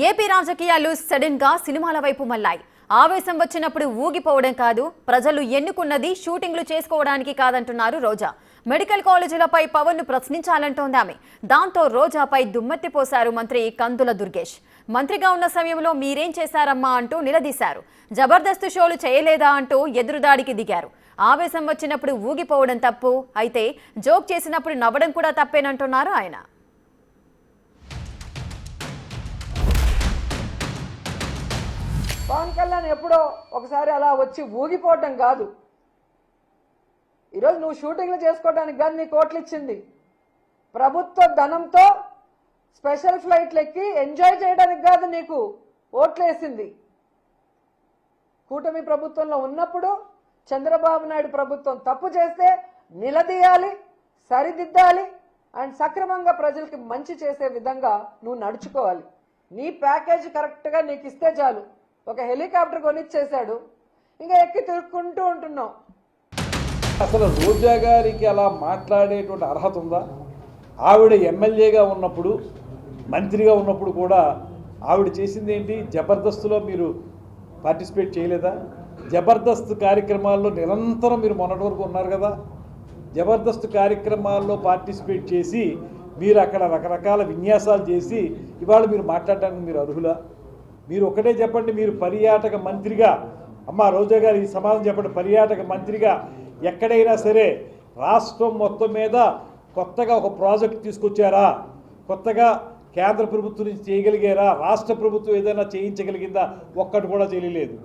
AP రాజకీయాలు sudden గా సినిమాల వైపు మళ్ళాయి. ఆవేశం వచ్చినప్పుడు ఊగిపోవడం కాదు, ప్రజలు ఎన్నుకున్నది షూటింగ్లు చేసుకోవడానికి కాదంటున్నారు రోజా. మెడికల్ కాలేజీలపై పవన్ ను ప్రశ్నించాలంటోంది ఆమె. దాంతో రోజాపై దుమ్మెత్తి పోశారు మంత్రి కందుల దుర్గేష్. మంత్రిగా ఉన్న సమయంలో మీరేం చేశారమ్మా అంటూ నిలదీశారు. జబర్దస్త్ షోలు చేయలేదా అంటూ ఎదురుదాడికి దిగారు. ఆవేశం వచ్చినప్పుడు ఊగిపోవడం తప్పు, అయితే జోక్ చేసినప్పుడు నవ్వడం కూడా తప్పేనంటున్నారు ఆయన. పవన్ కళ్యాణ్ ఎప్పుడో ఒకసారి అలా వచ్చి ఊగిపోవటం కాదు. ఈరోజు నువ్వు షూటింగ్లు చేసుకోవడానికి కానీ నీ కోట్లు ఇచ్చింది, ప్రభుత్వ ధనంతో స్పెషల్ ఫ్లైట్లు ఎక్కి ఎంజాయ్ చేయడానికి కాదు నీకు ఓట్లు వేసింది. కూటమి ప్రభుత్వంలో ఉన్నప్పుడు చంద్రబాబు నాయుడు ప్రభుత్వం తప్పు చేస్తే నిలదీయాలి, సరిదిద్దాలి అండ్ సక్రమంగా ప్రజలకి మంచి చేసే విధంగా నువ్వు నడుచుకోవాలి. నీ ప్యాకేజ్ కరెక్ట్గా నీకు ఇస్తే చాలు. ఒక హెలికాప్టర్ కొనిచ్చేశాడు, ఇంకా ఎక్కి తిరుక్కుంటూ ఉంటున్నావు. అసలు రోజా గారికి అలా మాట్లాడేటువంటి అర్హత ఉందా? ఆవిడ ఎమ్మెల్యేగా ఉన్నప్పుడు, మంత్రిగా ఉన్నప్పుడు కూడా ఆవిడ చేసింది ఏంటి? జబర్దస్త్లో మీరు పార్టిసిపేట్ చేయలేదా? జబర్దస్త్ కార్యక్రమాల్లో నిరంతరం మీరు మొన్నటి వరకు ఉన్నారు కదా. జబర్దస్త్ కార్యక్రమాల్లో పార్టిసిపేట్ చేసి మీరు అక్కడ రకరకాల విన్యాసాలు చేసి ఇవాళ మీరు మాట్లాడడానికి మీరు అర్హులా? మీరు ఒకటే చెప్పండి, మీరు పర్యాటక మంత్రిగా, అమ్మ రోజా గారు ఈ సమాధానం చెప్పండి, పర్యాటక మంత్రిగా ఎక్కడైనా సరే రాష్ట్రం మొత్తం మీద కొత్తగా ఒక ప్రాజెక్ట్ తీసుకొచ్చారా? కొత్తగా కేంద్ర ప్రభుత్వం నుంచి చేయగలిగారా? రాష్ట్ర ప్రభుత్వం ఏదైనా చేయించగలిగిందా? ఒక్కటి కూడా చేయలేదు.